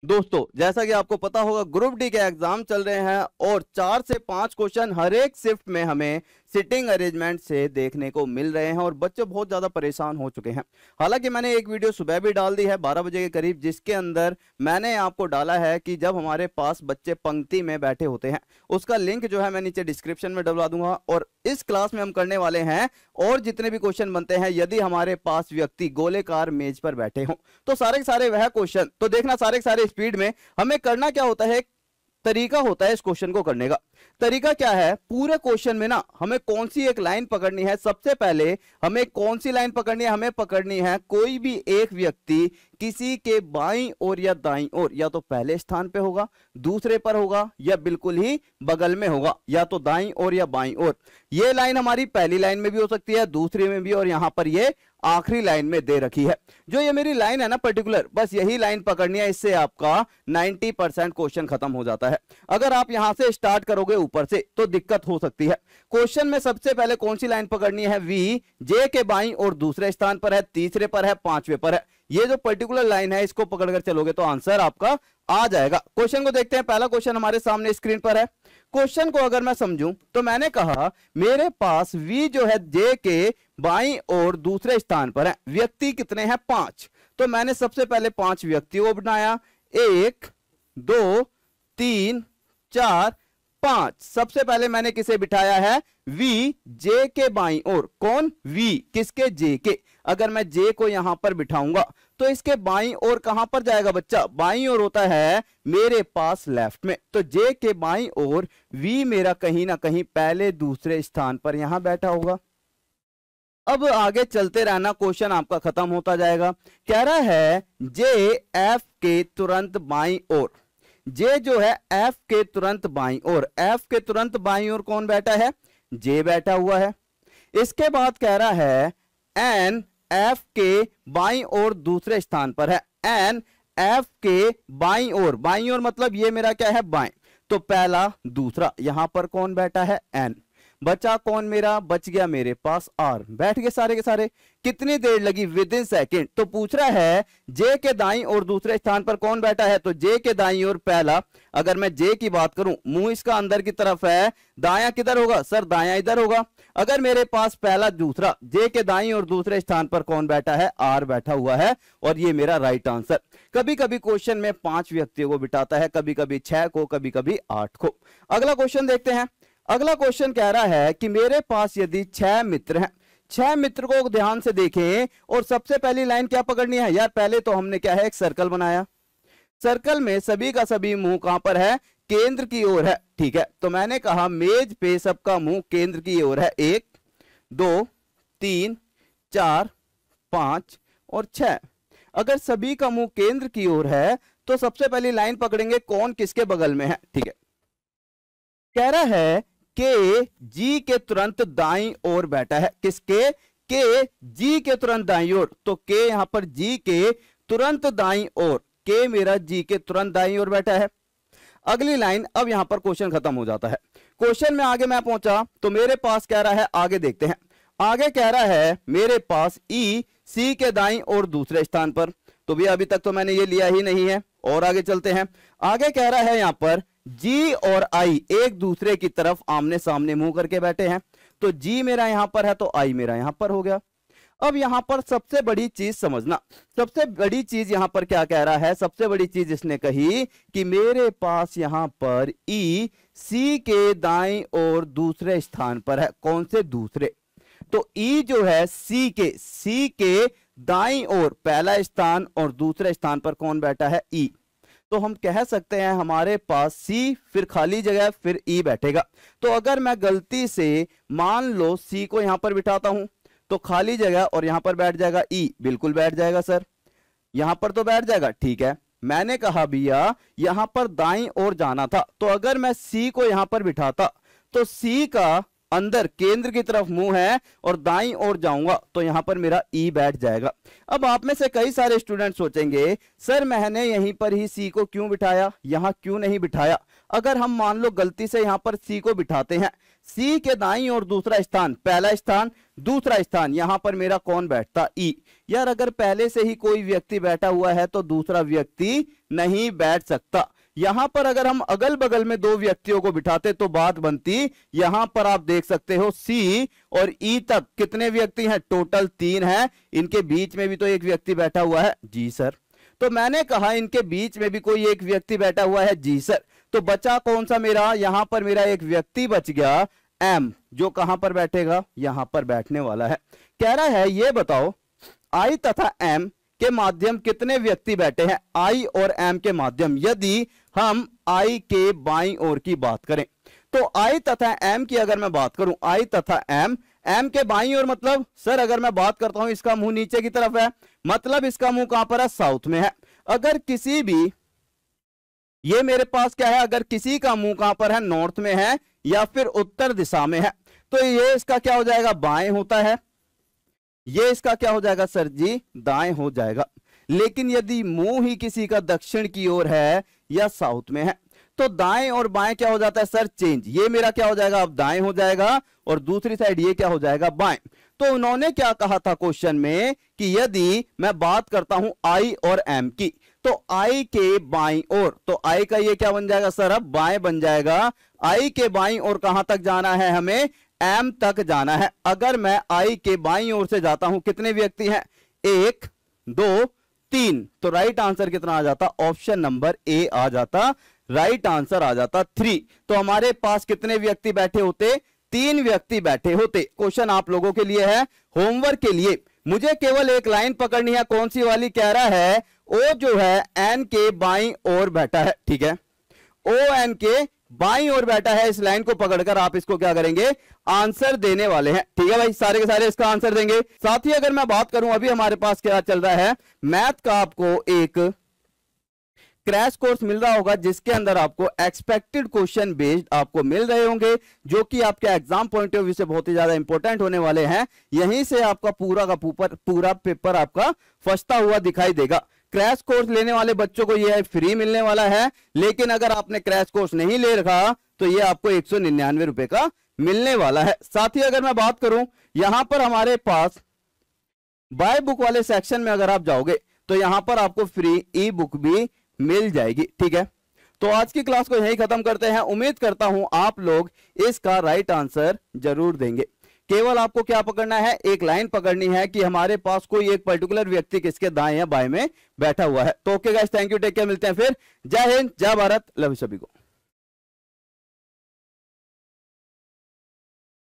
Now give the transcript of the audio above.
दोस्तों, जैसा कि आपको पता होगा ग्रुप डी के एग्जाम चल रहे हैं और 4 से 5 क्वेश्चन हर एक शिफ्ट में हमें सिटिंग अरेंजमेंट से देखने को मिल रहे हैं और बच्चे बहुत ज्यादा परेशान हो चुके हैं। हालांकि मैंने एक वीडियो सुबह भी डाल दी है 12 बजे के करीब, जिसके अंदर मैंने आपको डाला है कि जब हमारे पास बच्चे पंक्ति में बैठे होते हैं, उसका लिंक जो है मैं नीचे डिस्क्रिप्शन में डलवा दूंगा। और इस क्लास में हम करने वाले हैं और जितने भी क्वेश्चन बनते हैं यदि हमारे पास व्यक्ति गोलेकार मेज पर बैठे हों तो सारे के सारे वह क्वेश्चन। तो देखना सारे के सारे स्पीड में। हमें करना क्या होता है, तरीका होता है इस क्वेश्चन को करने का। तरीका क्या है, पूरे क्वेश्चन में ना हमें कौन सी एक लाइन पकड़नी है। सबसे पहले हमें कौन सी लाइन पकड़नी है, हमें पकड़नी है कोई भी एक व्यक्ति किसी के बाईं ओर या दाईं ओर, या तो पहले स्थान पे होगा, दूसरे पर होगा, या बिल्कुल ही बगल में होगा, या तो दाईं ओर या बाईं ओर। ये लाइन हमारी पहली लाइन में भी हो सकती है, दूसरी में भी, और यहां पर ये आखिरी लाइन में दे रखी है। जो ये मेरी लाइन है ना पर्टिकुलर, बस यही लाइन पकड़नी है। इससे आपका 90% क्वेश्चन खत्म हो जाता है। अगर आप यहां से स्टार्ट करोगे ऊपर से तो दिक्कत हो सकती है। क्वेश्चन में सबसे पहले कौन सी लाइन पकड़नी है, वी जे के बाईं और दूसरे स्थान पर है, तीसरे पर है, पांचवें पर है। ये जो पर्टिकुलर लाइन है इसको पकड़कर चलोगे तो आंसर आपका आ जाएगा। क्वेश्चन को देखते हैं। पहला क्वेश्चन हमारे सामने स्क्रीन पर है। क्वेश्चन को अगर मैं समझूं तो मैंने कहा मेरे पास वी जो है जे के बाईं और दूसरे स्थान पर है, व्यक्ति कितने हैं, 5। तो मैंने सबसे पहले 5 व्यक्तियों को बनाया, 1 2 3 4 5। सबसे पहले मैंने किसे बिठाया है, वी जे के बाईं ओर। कौन, वी, किसके, जे के। अगर मैं जे को यहां पर बिठाऊंगा तो इसके बाईं ओर कहां पर जाएगा बच्चा, बाईं ओर होता है मेरे पास लेफ्ट में। तो जे के बाईं ओर वी मेरा कहीं ना कहीं पहले दूसरे स्थान पर यहां बैठा होगा। अब आगे चलते रहना, क्वेश्चन आपका खत्म होता जाएगा। कह रहा है जे एफ के तुरंत बाईं ओर। जे जो है एफ के तुरंत बाईं ओर, एफ के तुरंत बाईं ओर कौन बैठा है, जे बैठा हुआ है। इसके बाद कह रहा है एन एफ के बाईं ओर दूसरे स्थान पर है, एन एफ के बाईं ओर, बाईं ओर मतलब ये मेरा क्या है, बाएं। तो पहला दूसरा, यहां पर कौन बैठा है, एन। बचा कौन मेरा, बच गया मेरे पास आर। बैठ गए सारे के सारे। कितनी देर लगी, विद इन सेकेंड। तो पूछ रहा है जे के दाईं और दूसरे स्थान पर कौन बैठा है, तो जे के दाईं ओर पहला। अगर मैं जे की बात करूं, मुंह इसका अंदर की तरफ है, दायां किधर होगा सर, दायां इधर होगा। अगर मेरे पास पहला दूसरा, जे के दाईं और दूसरे स्थान पर कौन बैठा है, आर बैठा हुआ है, और ये मेरा राइट आंसर। कभी कभी क्वेश्चन में 5 व्यक्तियों को बिठाता है, कभी कभी 6 को, कभी कभी 8 को। अगला क्वेश्चन देखते हैं। अगला क्वेश्चन कह रहा है कि मेरे पास यदि 6 मित्र हैं, 6 मित्र को ध्यान से देखें, और सबसे पहली लाइन क्या पकड़नी है यार, पहले तो हमने क्या है, एक सर्कल बनाया। सर्कल में सभी का सभी मुंह कहां पर है, केंद्र की ओर है। ठीक है, तो मैंने कहा मेज पे सबका मुंह केंद्र की ओर है, 1 2 3 4 5 और 6। अगर सभी का मुंह केंद्र की ओर है तो सबसे पहली लाइन पकड़ेंगे, कौन किसके बगल में है। ठीक है, कह रहा है के जी के तुरंत दाईं ओर बैठा है, किसके, के जी के तुरंत दाईं ओर। तो के यहां पर जी के तुरंत दाईं ओर, के मेरा जी के तुरंत दाईं ओर बैठा है। अगली लाइन, अब यहां पर क्वेश्चन खत्म हो जाता है। क्वेश्चन में आगे मैं पहुंचा तो मेरे पास कह रहा है, आगे देखते हैं। आगे कह रहा है मेरे पास ई सी के दाईं और दूसरे स्थान पर। तो भी अभी तक तो मैंने ये लिया ही नहीं है, और आगे चलते हैं। आगे कह रहा है यहां पर जी और आई एक दूसरे की तरफ आमने सामने मुंह करके बैठे हैं। तो जी मेरा यहां पर है तो आई मेरा यहां पर हो गया। अब यहां पर सबसे बड़ी चीज समझना, सबसे बड़ी चीज यहां पर क्या कह रहा है, सबसे बड़ी चीज इसने कही कि मेरे पास यहां पर ई सी के दाईं और दूसरे स्थान पर है। कौन से, दूसरे। तो ई जो है सी के दाईं ओर पहला स्थान और दूसरे स्थान पर कौन बैठा है, ई। तो हम कह सकते हैं हमारे पास सी, फिर खाली जगह, फिर ई बैठेगा। तो अगर मैं गलती से मान लो सी को यहां पर बिठाता हूं तो खाली जगह और यहां पर बैठ जाएगा ई, बिल्कुल बैठ जाएगा सर, यहां पर तो बैठ जाएगा। ठीक है, मैंने कहा भैया यहां पर दाईं ओर जाना था, तो अगर मैं सी को यहां पर बिठाता तो सी का अंदर केंद्र की तरफ मुंह है और दाईं ओर जाऊंगा तो यहां पर मेरा ई बैठ जाएगा। अब आप में से कई सारे स्टूडेंट सोचेंगे सर मैंने यहीं पर ही सी को क्यों बिठाया, यहां क्यों नहीं बिठाया। अगर हम मान लो गलती से यहां पर सी को बिठाते हैं, सी के दाईं ओर दूसरा स्थान, पहला स्थान, दूसरा स्थान, यहां पर मेरा कौन बैठता, ई। यार अगर पहले से ही कोई व्यक्ति बैठा हुआ है तो दूसरा व्यक्ति नहीं बैठ सकता। यहां पर अगर हम अगल बगल में दो व्यक्तियों को बिठाते तो बात बनती, यहां पर आप देख सकते हो सी और ई तक कितने व्यक्ति हैं, टोटल 3 हैं। इनके बीच में भी तो एक व्यक्ति बैठा हुआ है, जी सर। तो मैंने कहा इनके बीच में भी कोई एक व्यक्ति बैठा हुआ है, जी सर। तो बचा कौन सा मेरा, यहां पर मेरा एक व्यक्ति बच गया एम, जो कहां पर बैठेगा, यहां पर बैठने वाला है। कह रहा है ये बताओ आई तथा एम के माध्यम कितने व्यक्ति बैठे हैं, आई और एम के माध्यम। यदि हम आई के बाईं ओर की बात करें तो आई तथा एम की अगर मैं बात करूं, आई तथा एम, एम के बाईं ओर मतलब सर अगर मैं बात करता हूं इसका मुंह नीचे की तरफ है, मतलब इसका मुंह कहां पर है, साउथ में है। अगर किसी भी, ये मेरे पास क्या है, अगर किसी का मुंह कहां पर है, नॉर्थ में है या फिर उत्तर दिशा में है, तो ये इसका क्या हो जाएगा, बाएं होता है। ये इसका क्या हो जाएगा सर जी, दाएं हो जाएगा। लेकिन यदि मुंह ही किसी का दक्षिण की ओर है या साउथ में है तो दाएं और बाएं क्या हो जाता है सर, चेंज। ये मेरा क्या हो जाएगा, अब दाएं हो जाएगा और दूसरी साइड ये क्या हो जाएगा, बाएं। तो उन्होंने क्या कहा था क्वेश्चन में कि यदि मैं बात करता हूं आई और एम की, तो आई के बाईं ओर, तो आई का ये क्या बन जाएगा सर, अब बाएं बन जाएगा। आई के बाईं ओर कहां तक जाना है, हमें एम तक जाना है। अगर मैं आई के बाईं ओर से जाता हूं, कितने व्यक्ति हैं, 1 2 3, तो राइट आंसर कितना आ जाता, ऑप्शन नंबर ए आ जाता, राइट आंसर आ जाता 3। तो हमारे पास कितने व्यक्ति बैठे होते, 3 व्यक्ति बैठे होते। क्वेश्चन आप लोगों के लिए है, होमवर्क के लिए। मुझे केवल एक लाइन पकड़नी है, कौन सी वाली, कह रहा है ओ जो है एन के बाईं ओर बैठा है, ठीक है, ओ एन के बाईं ओर बैठा है। इस लाइन को पकड़कर आप इसको क्या करेंगे, आंसर देने वाले हैं, ठीक है भाई, सारे के सारे इसका आंसर देंगे। साथ ही अगर मैं बात करूं अभी हमारे पास क्या चल रहा है, मैथ का आपको एक क्रैश कोर्स मिल रहा होगा जिसके अंदर आपको एक्सपेक्टेड क्वेश्चन बेस्ड आपको मिल रहे होंगे, जो कि आपके एग्जाम पॉइंट ऑफ व्यू से बहुत ही ज्यादा इंपॉर्टेंट होने वाले हैं। यहीं से आपका पूरा का पूरा पेपर आपका फंसता हुआ दिखाई देगा। क्रैश कोर्स लेने वाले बच्चों को यह फ्री मिलने वाला है, लेकिन अगर आपने क्रैश कोर्स नहीं ले रखा तो यह आपको 199 रुपए का मिलने वाला है। साथ ही अगर मैं बात करूं, यहां पर हमारे पास बाय बुक वाले सेक्शन में अगर आप जाओगे तो यहां पर आपको फ्री ई बुक भी मिल जाएगी, ठीक है। तो आज की क्लास को यहीं खत्म करते हैं। उम्मीद करता हूं आप लोग इसका राइट आंसर जरूर देंगे। केवल आपको क्या पकड़ना है, एक लाइन पकड़नी है कि हमारे पास कोई एक पर्टिकुलर व्यक्ति किसके दाएं या बाएं में बैठा हुआ है। तो okay guys, thank you, take care, मिलते हैं फिर। जय हिंद, जय भारत, लव यू सभी को।